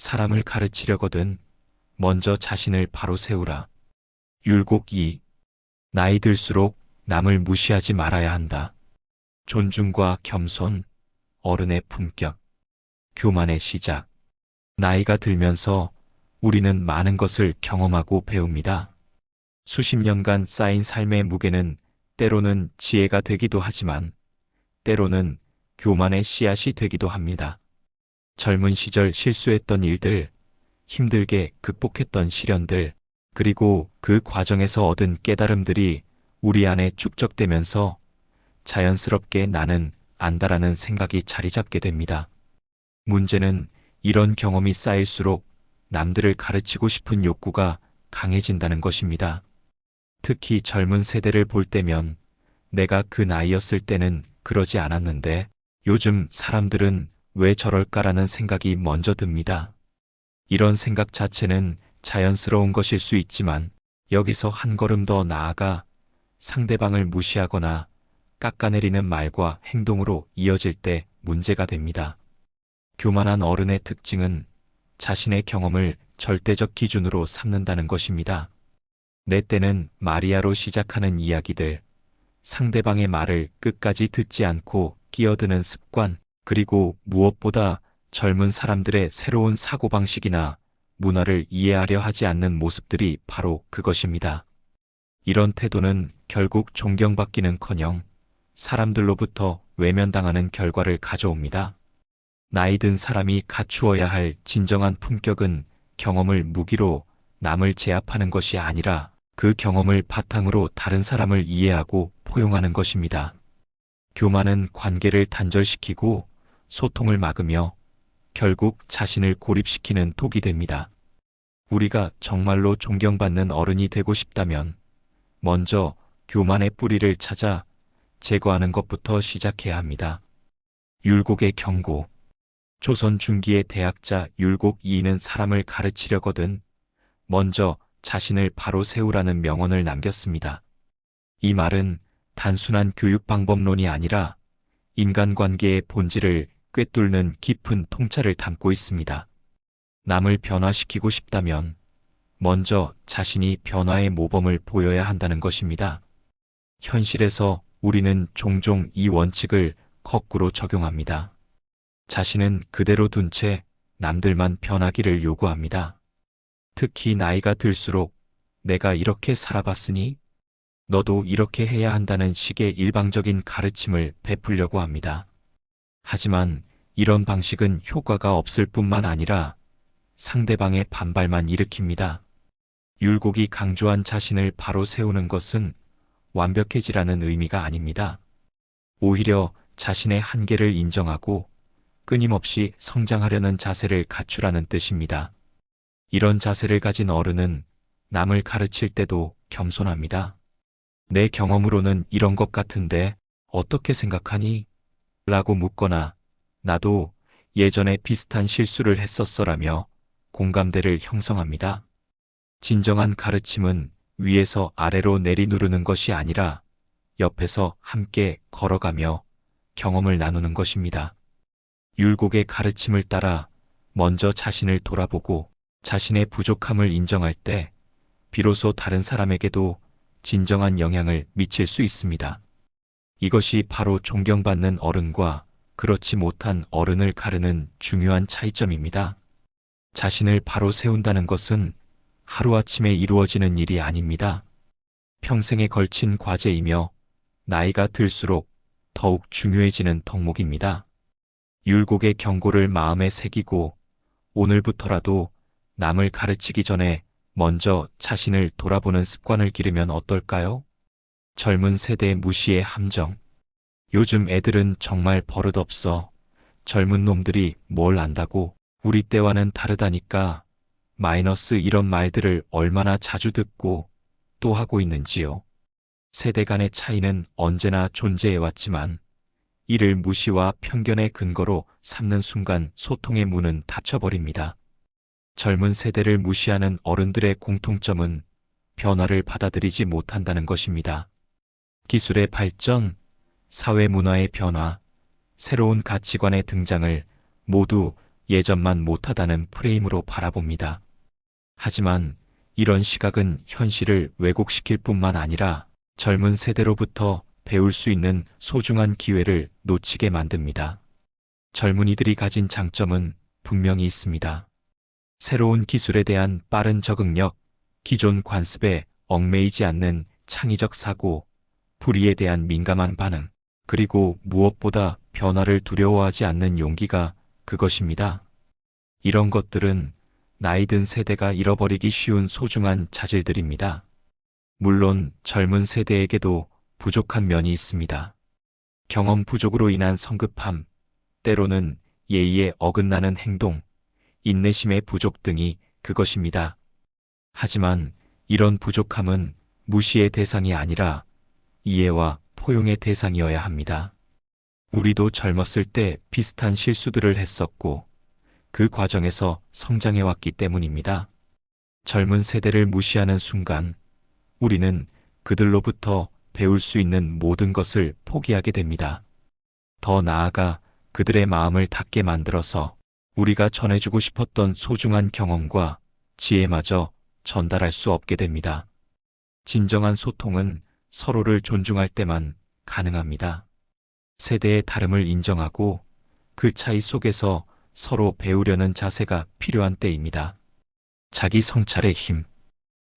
사람을 가르치려거든 먼저 자신을 바로 세우라. 율곡 2. 나이 들수록 남을 무시하지 말아야 한다. 존중과 겸손, 어른의 품격, 교만의 시작. 나이가 들면서 우리는 많은 것을 경험하고 배웁니다. 수십 년간 쌓인 삶의 무게는 때로는 지혜가 되기도 하지만 때로는 교만의 씨앗이 되기도 합니다. 젊은 시절 실수했던 일들, 힘들게 극복했던 시련들, 그리고 그 과정에서 얻은 깨달음들이 우리 안에 축적되면서 자연스럽게 나는 안다라는 생각이 자리 잡게 됩니다. 문제는 이런 경험이 쌓일수록 남들을 가르치고 싶은 욕구가 강해진다는 것입니다. 특히 젊은 세대를 볼 때면 내가 그 나이였을 때는 그러지 않았는데 요즘 사람들은 왜 저럴까라는 생각이 먼저 듭니다. 이런 생각 자체는 자연스러운 것일 수 있지만 여기서 한 걸음 더 나아가 상대방을 무시하거나 깎아내리는 말과 행동으로 이어질 때 문제가 됩니다. 교만한 어른의 특징은 자신의 경험을 절대적 기준으로 삼는다는 것입니다. 내 때는 마리아로 시작하는 이야기들, 상대방의 말을 끝까지 듣지 않고 끼어드는 습관, 그리고 무엇보다 젊은 사람들의 새로운 사고방식이나 문화를 이해하려 하지 않는 모습들이 바로 그것입니다. 이런 태도는 결국 존경받기는커녕 사람들로부터 외면당하는 결과를 가져옵니다. 나이 든 사람이 갖추어야 할 진정한 품격은 경험을 무기로 남을 제압하는 것이 아니라 그 경험을 바탕으로 다른 사람을 이해하고 포용하는 것입니다. 교만은 관계를 단절시키고 소통을 막으며 결국 자신을 고립시키는 독이 됩니다. 우리가 정말로 존경받는 어른이 되고 싶다면 먼저 교만의 뿌리를 찾아 제거하는 것부터 시작해야 합니다. 율곡의 경고. 조선 중기의 대학자 율곡 2는 사람을 가르치려거든 먼저 자신을 바로 세우라는 명언을 남겼습니다. 이 말은 단순한 교육 방법론이 아니라 인간관계의 본질을 꿰뚫는 깊은 통찰을 담고 있습니다. 남을 변화시키고 싶다면 먼저 자신이 변화의 모범을 보여야 한다는 것입니다. 현실에서 우리는 종종 이 원칙을 거꾸로 적용합니다. 자신은 그대로 둔 채 남들만 변하기를 요구합니다. 특히 나이가 들수록 내가 이렇게 살아봤으니 너도 이렇게 해야 한다는 식의 일방적인 가르침을 베풀려고 합니다. 하지만 이런 방식은 효과가 없을 뿐만 아니라 상대방의 반발만 일으킵니다. 율곡이 강조한 자신을 바로 세우는 것은 완벽해지라는 의미가 아닙니다. 오히려 자신의 한계를 인정하고 끊임없이 성장하려는 자세를 갖추라는 뜻입니다. 이런 자세를 가진 어른은 남을 가르칠 때도 겸손합니다. 내 경험으로는 이런 것 같은데 어떻게 생각하니? 라고 묻거나 나도 예전에 비슷한 실수를 했었어라며 공감대를 형성합니다. 진정한 가르침은 위에서 아래로 내리누르는 것이 아니라 옆에서 함께 걸어가며 경험을 나누는 것입니다. 율곡의 가르침을 따라 먼저 자신을 돌아보고 자신의 부족함을 인정할 때 비로소 다른 사람에게도 진정한 영향을 미칠 수 있습니다. 이것이 바로 존경받는 어른과 그렇지 못한 어른을 가르는 중요한 차이점입니다. 자신을 바로 세운다는 것은 하루아침에 이루어지는 일이 아닙니다. 평생에 걸친 과제이며 나이가 들수록 더욱 중요해지는 덕목입니다. 율곡의 경고를 마음에 새기고 오늘부터라도 남을 가르치기 전에 먼저 자신을 돌아보는 습관을 기르면 어떨까요? 젊은 세대의 무시의 함정. 요즘 애들은 정말 버릇없어. 젊은 놈들이 뭘 안다고 우리 때와는 다르다니까. 마이너스 이런 말들을 얼마나 자주 듣고 또 하고 있는지요. 세대 간의 차이는 언제나 존재해왔지만 이를 무시와 편견의 근거로 삼는 순간 소통의 문은 닫혀버립니다. 젊은 세대를 무시하는 어른들의 공통점은 변화를 받아들이지 못한다는 것입니다. 기술의 발전, 사회 문화의 변화, 새로운 가치관의 등장을 모두 예전만 못하다는 프레임으로 바라봅니다. 하지만 이런 시각은 현실을 왜곡시킬 뿐만 아니라 젊은 세대로부터 배울 수 있는 소중한 기회를 놓치게 만듭니다. 젊은이들이 가진 장점은 분명히 있습니다. 새로운 기술에 대한 빠른 적응력, 기존 관습에 얽매이지 않는 창의적 사고, 불의에 대한 민감한 반응, 그리고 무엇보다 변화를 두려워하지 않는 용기가 그것입니다. 이런 것들은 나이 든 세대가 잃어버리기 쉬운 소중한 자질들입니다. 물론 젊은 세대에게도 부족한 면이 있습니다. 경험 부족으로 인한 성급함, 때로는 예의에 어긋나는 행동, 인내심의 부족 등이 그것입니다. 하지만 이런 부족함은 무시의 대상이 아니라 이해와 포용의 대상이어야 합니다. 우리도 젊었을 때 비슷한 실수들을 했었고 그 과정에서 성장해왔기 때문입니다. 젊은 세대를 무시하는 순간 우리는 그들로부터 배울 수 있는 모든 것을 포기하게 됩니다. 더 나아가 그들의 마음을 닫게 만들어서 우리가 전해주고 싶었던 소중한 경험과 지혜마저 전달할 수 없게 됩니다. 진정한 소통은 서로를 존중할 때만 가능합니다. 세대의 다름을 인정하고 그 차이 속에서 서로 배우려는 자세가 필요한 때입니다. 자기 성찰의 힘.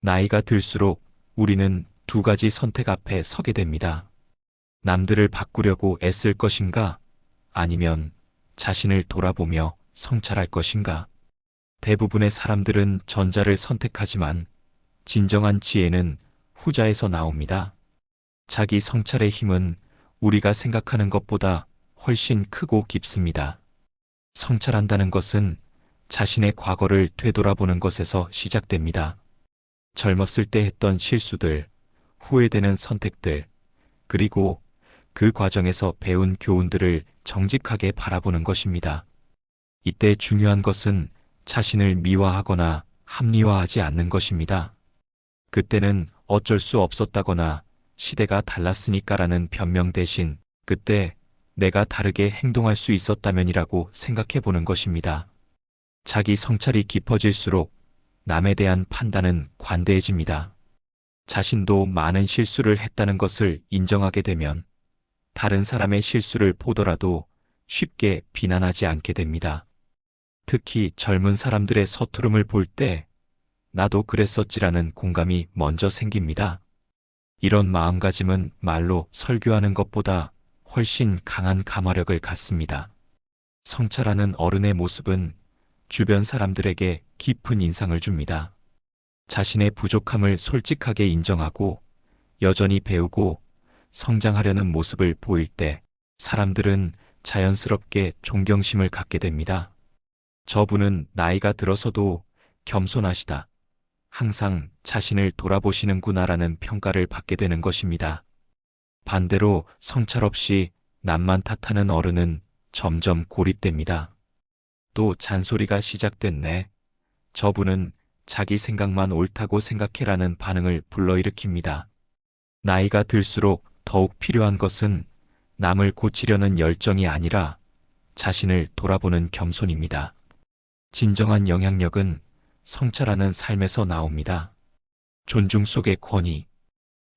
나이가 들수록 우리는 두 가지 선택 앞에 서게 됩니다. 남들을 바꾸려고 애쓸 것인가? 아니면 자신을 돌아보며 성찰할 것인가? 대부분의 사람들은 전자를 선택하지만 진정한 지혜는 후자에서 나옵니다. 자기 성찰의 힘은 우리가 생각하는 것보다 훨씬 크고 깊습니다. 성찰한다는 것은 자신의 과거를 되돌아보는 것에서 시작됩니다. 젊었을 때 했던 실수들, 후회되는 선택들, 그리고 그 과정에서 배운 교훈들을 정직하게 바라보는 것입니다. 이때 중요한 것은 자신을 미화하거나 합리화하지 않는 것입니다. 그때는 어쩔 수 없었다거나 시대가 달랐으니까라는 변명 대신 그때 내가 다르게 행동할 수 있었다면이라고 생각해 보는 것입니다. 자기 성찰이 깊어질수록 남에 대한 판단은 관대해집니다. 자신도 많은 실수를 했다는 것을 인정하게 되면 다른 사람의 실수를 보더라도 쉽게 비난하지 않게 됩니다. 특히 젊은 사람들의 서투름을 볼 때 나도 그랬었지라는 공감이 먼저 생깁니다. 이런 마음가짐은 말로 설교하는 것보다 훨씬 강한 감화력을 갖습니다. 성찰하는 어른의 모습은 주변 사람들에게 깊은 인상을 줍니다. 자신의 부족함을 솔직하게 인정하고 여전히 배우고 성장하려는 모습을 보일 때 사람들은 자연스럽게 존경심을 갖게 됩니다. 저분은 나이가 들어서도 겸손하시다. 항상 자신을 돌아보시는구나라는 평가를 받게 되는 것입니다. 반대로 성찰 없이 남만 탓하는 어른은 점점 고립됩니다. 또 잔소리가 시작됐네. 저분은 자기 생각만 옳다고 생각해라는 반응을 불러일으킵니다. 나이가 들수록 더욱 필요한 것은 남을 고치려는 열정이 아니라 자신을 돌아보는 겸손입니다. 진정한 영향력은 성찰하는 삶에서 나옵니다. 존중 속의 권위.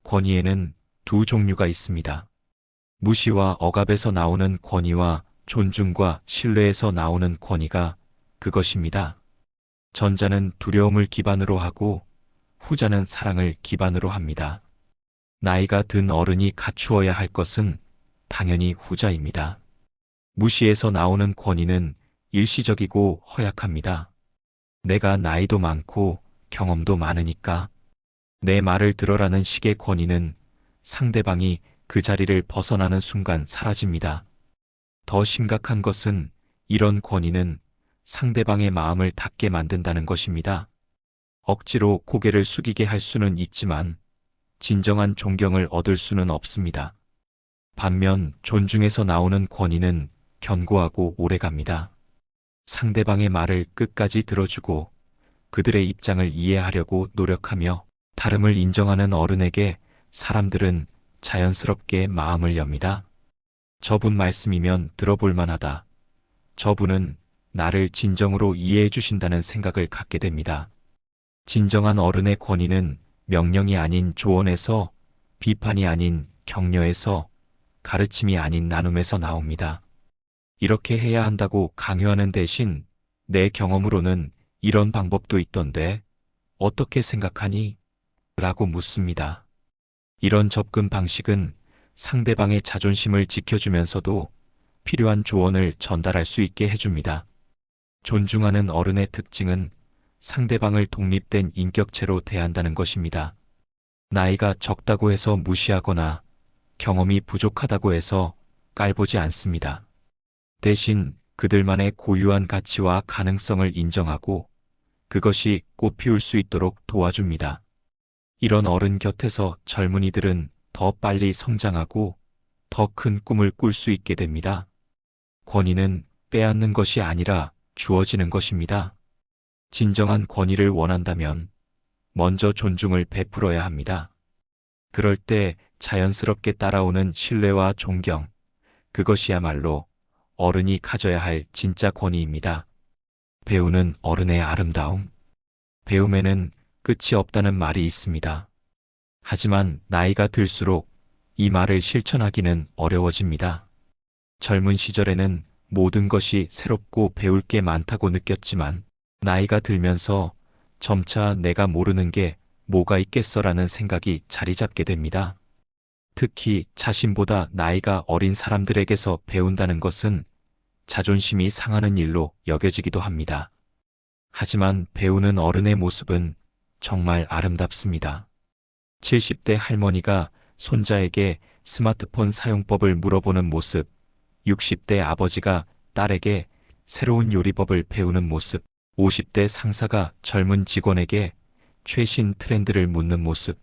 권위에는 두 종류가 있습니다. 무시와 억압에서 나오는 권위와 존중과 신뢰에서 나오는 권위가 그것입니다. 전자는 두려움을 기반으로 하고 후자는 사랑을 기반으로 합니다. 나이가 든 어른이 갖추어야 할 것은 당연히 후자입니다. 무시에서 나오는 권위는 일시적이고 허약합니다. 내가 나이도 많고 경험도 많으니까 내 말을 들어라는 식의 권위는 상대방이 그 자리를 벗어나는 순간 사라집니다. 더 심각한 것은 이런 권위는 상대방의 마음을 닫게 만든다는 것입니다. 억지로 고개를 숙이게 할 수는 있지만 진정한 존경을 얻을 수는 없습니다. 반면 존중에서 나오는 권위는 견고하고 오래갑니다. 상대방의 말을 끝까지 들어주고 그들의 입장을 이해하려고 노력하며 다름을 인정하는 어른에게 사람들은 자연스럽게 마음을 엽니다. 저분 말씀이면 들어볼 만하다. 저분은 나를 진정으로 이해해 주신다는 생각을 갖게 됩니다. 진정한 어른의 권위는 명령이 아닌 조언에서, 비판이 아닌 격려에서, 가르침이 아닌 나눔에서 나옵니다. 이렇게 해야 한다고 강요하는 대신 내 경험으로는 이런 방법도 있던데 어떻게 생각하니? 라고 묻습니다. 이런 접근 방식은 상대방의 자존심을 지켜주면서도 필요한 조언을 전달할 수 있게 해줍니다. 존중하는 어른의 특징은 상대방을 독립된 인격체로 대한다는 것입니다. 나이가 적다고 해서 무시하거나 경험이 부족하다고 해서 깔보지 않습니다. 대신 그들만의 고유한 가치와 가능성을 인정하고 그것이 꽃피울 수 있도록 도와줍니다. 이런 어른 곁에서 젊은이들은 더 빨리 성장하고 더 큰 꿈을 꿀 수 있게 됩니다. 권위는 빼앗는 것이 아니라 주어지는 것입니다. 진정한 권위를 원한다면 먼저 존중을 베풀어야 합니다. 그럴 때 자연스럽게 따라오는 신뢰와 존경, 그것이야말로 어른이 가져야 할 진짜 권위입니다. 배우는 어른의 아름다움. 배움에는 끝이 없다는 말이 있습니다. 하지만 나이가 들수록 이 말을 실천하기는 어려워집니다. 젊은 시절에는 모든 것이 새롭고 배울 게 많다고 느꼈지만 나이가 들면서 점차 내가 모르는 게 뭐가 있겠어라는 생각이 자리 잡게 됩니다. 특히 자신보다 나이가 어린 사람들에게서 배운다는 것은 자존심이 상하는 일로 여겨지기도 합니다. 하지만 배우는 어른의 모습은 정말 아름답습니다. 70대 할머니가 손자에게 스마트폰 사용법을 물어보는 모습, 60대 아버지가 딸에게 새로운 요리법을 배우는 모습, 50대 상사가 젊은 직원에게 최신 트렌드를 묻는 모습.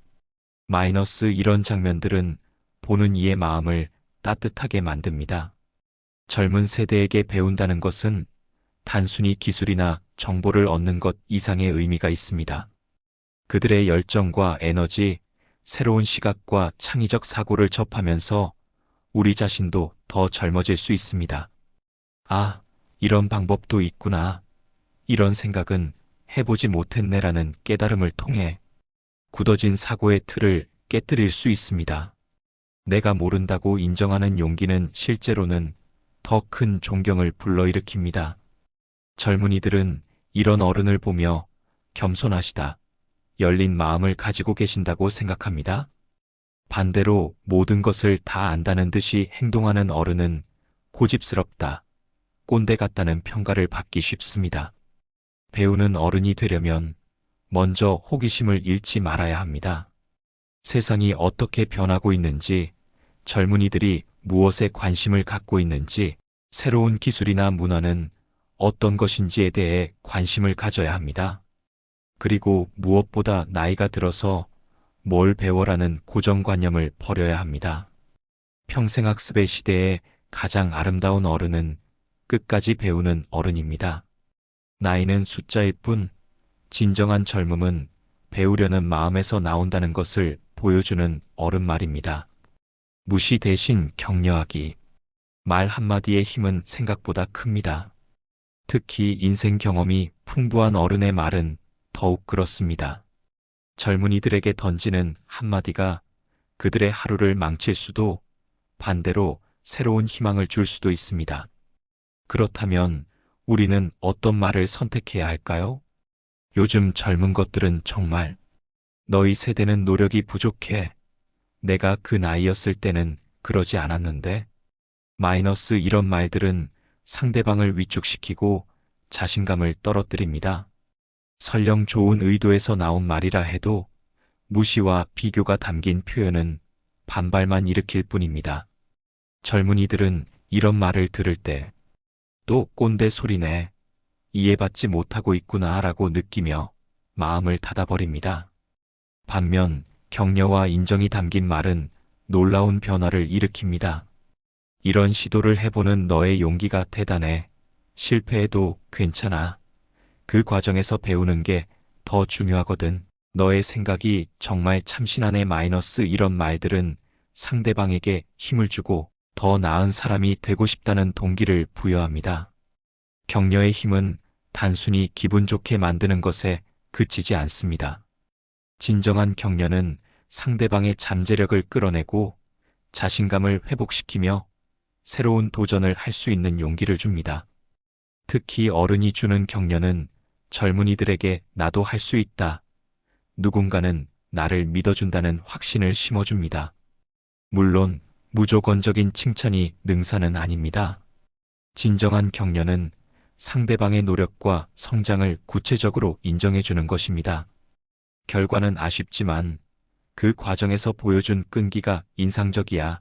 이런 장면들은 보는 이의 마음을 따뜻하게 만듭니다. 젊은 세대에게 배운다는 것은 단순히 기술이나 정보를 얻는 것 이상의 의미가 있습니다. 그들의 열정과 에너지, 새로운 시각과 창의적 사고를 접하면서 우리 자신도 더 젊어질 수 있습니다. 아, 이런 방법도 있구나. 이런 생각은 해보지 못했네라는 깨달음을 통해 굳어진 사고의 틀을 깨뜨릴 수 있습니다. 내가 모른다고 인정하는 용기는 실제로는 더 큰 존경을 불러일으킵니다. 젊은이들은 이런 어른을 보며 겸손하시다, 열린 마음을 가지고 계신다고 생각합니다. 반대로 모든 것을 다 안다는 듯이 행동하는 어른은 고집스럽다, 꼰대 같다는 평가를 받기 쉽습니다. 배우는 어른이 되려면 먼저 호기심을 잃지 말아야 합니다. 세상이 어떻게 변하고 있는지, 젊은이들이 무엇에 관심을 갖고 있는지, 새로운 기술이나 문화는 어떤 것인지에 대해 관심을 가져야 합니다. 그리고 무엇보다 나이가 들어서 뭘 배워라는 고정관념을 버려야 합니다. 평생학습의 시대에 가장 아름다운 어른은 끝까지 배우는 어른입니다. 나이는 숫자일 뿐, 진정한 젊음은 배우려는 마음에서 나온다는 것을 보여주는 어른 말입니다. 무시 대신 격려하기. 말 한마디의 힘은 생각보다 큽니다. 특히 인생 경험이 풍부한 어른의 말은 더욱 그렇습니다. 젊은이들에게 던지는 한마디가 그들의 하루를 망칠 수도, 반대로 새로운 희망을 줄 수도 있습니다. 그렇다면 우리는 어떤 말을 선택해야 할까요? 요즘 젊은 것들은 정말 너희 세대는 노력이 부족해. 내가 그 나이였을 때는 그러지 않았는데. 이런 말들은 상대방을 위축시키고 자신감을 떨어뜨립니다. 설령 좋은 의도에서 나온 말이라 해도 무시와 비교가 담긴 표현은 반발만 일으킬 뿐입니다. 젊은이들은 이런 말을 들을 때 또 꼰대 소리네, 이해받지 못하고 있구나 라고 느끼며 마음을 닫아버립니다. 반면 격려와 인정이 담긴 말은 놀라운 변화를 일으킵니다. 이런 시도를 해보는 너의 용기가 대단해. 실패해도 괜찮아. 그 과정에서 배우는 게 더 중요하거든. 너의 생각이 정말 참신하네. 이런 말들은 상대방에게 힘을 주고 더 나은 사람이 되고 싶다는 동기를 부여합니다. 격려의 힘은 단순히 기분 좋게 만드는 것에 그치지 않습니다. 진정한 격려는 상대방의 잠재력을 끌어내고 자신감을 회복시키며 새로운 도전을 할 수 있는 용기를 줍니다. 특히 어른이 주는 격려는 젊은이들에게 나도 할 수 있다, 누군가는 나를 믿어준다는 확신을 심어줍니다. 물론 무조건적인 칭찬이 능사는 아닙니다. 진정한 격려는 상대방의 노력과 성장을 구체적으로 인정해주는 것입니다. 결과는 아쉽지만 그 과정에서 보여준 끈기가 인상적이야.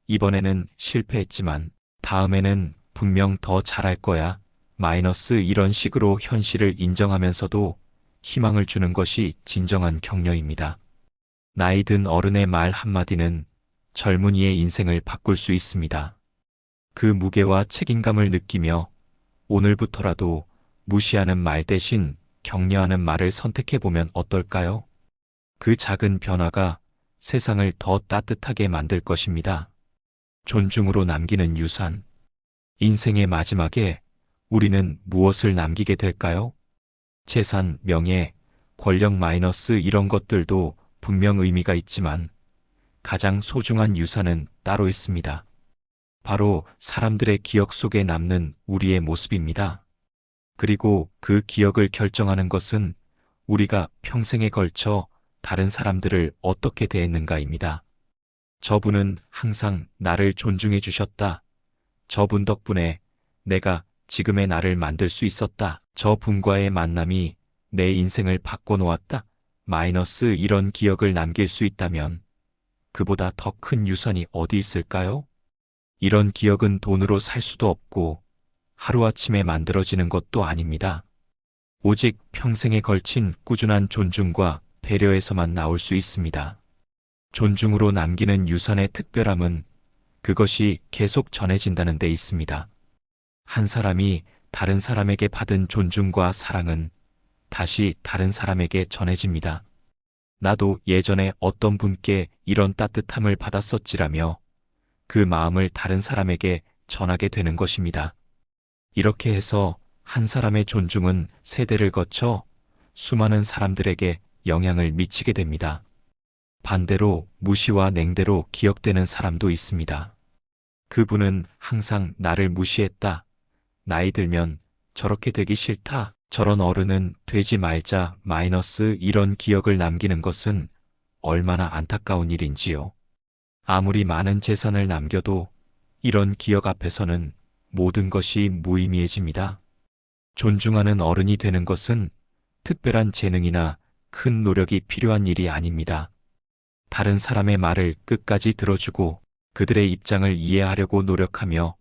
이번에는 실패했지만 다음에는 분명 더 잘할 거야. 마이너스 이런 식으로 현실을 인정하면서도 희망을 주는 것이 진정한 격려입니다. 나이 든 어른의 말 한마디는 젊은이의 인생을 바꿀 수 있습니다. 그 무게와 책임감을 느끼며 오늘부터라도 무시하는 말 대신 격려하는 말을 선택해보면 어떨까요? 그 작은 변화가 세상을 더 따뜻하게 만들 것입니다. 존중으로 남기는 유산. 인생의 마지막에 우리는 무엇을 남기게 될까요? 재산, 명예, 권력 마이너스 이런 것들도 분명 의미가 있지만 가장 소중한 유산은 따로 있습니다. 바로 사람들의 기억 속에 남는 우리의 모습입니다. 그리고 그 기억을 결정하는 것은 우리가 평생에 걸쳐 다른 사람들을 어떻게 대했는가입니다. 저분은 항상 나를 존중해 주셨다. 저분 덕분에 내가 지금의 나를 만들 수 있었다. 저분과의 만남이 내 인생을 바꿔놓았다. 마이너스 이런 기억을 남길 수 있다면 그보다 더 큰 유산이 어디 있을까요? 이런 기억은 돈으로 살 수도 없고 하루아침에 만들어지는 것도 아닙니다. 오직 평생에 걸친 꾸준한 존중과 배려에서만 나올 수 있습니다. 존중으로 남기는 유산의 특별함은 그것이 계속 전해진다는 데 있습니다. 한 사람이 다른 사람에게 받은 존중과 사랑은 다시 다른 사람에게 전해집니다. 나도 예전에 어떤 분께 이런 따뜻함을 받았었지라며 그 마음을 다른 사람에게 전하게 되는 것입니다. 이렇게 해서 한 사람의 존중은 세대를 거쳐 수많은 사람들에게 영향을 미치게 됩니다. 반대로 무시와 냉대로 기억되는 사람도 있습니다. 그분은 항상 나를 무시했다. 나이 들면 저렇게 되기 싫다. 저런 어른은 되지 말자. 마이너스 이런 기억을 남기는 것은 얼마나 안타까운 일인지요. 아무리 많은 재산을 남겨도 이런 기억 앞에서는 모든 것이 무의미해집니다. 존중하는 어른이 되는 것은 특별한 재능이나 큰 노력이 필요한 일이 아닙니다. 다른 사람의 말을 끝까지 들어주고 그들의 입장을 이해하려고 노력하며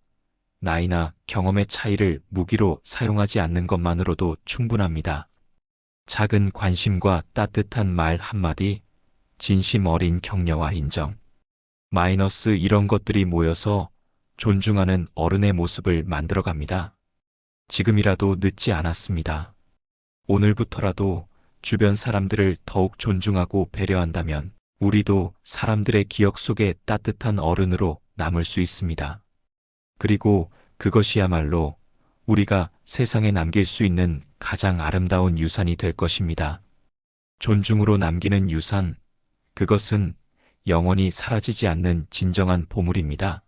나이나 경험의 차이를 무기로 사용하지 않는 것만으로도 충분합니다. 작은 관심과 따뜻한 말 한마디, 진심 어린 격려와 인정. 마이너스 이런 것들이 모여서 존중하는 어른의 모습을 만들어갑니다. 지금이라도 늦지 않았습니다. 오늘부터라도 주변 사람들을 더욱 존중하고 배려한다면 우리도 사람들의 기억 속에 따뜻한 어른으로 남을 수 있습니다. 그리고 그것이야말로 우리가 세상에 남길 수 있는 가장 아름다운 유산이 될 것입니다. 존중으로 남기는 유산, 그것은 영원히 사라지지 않는 진정한 보물입니다.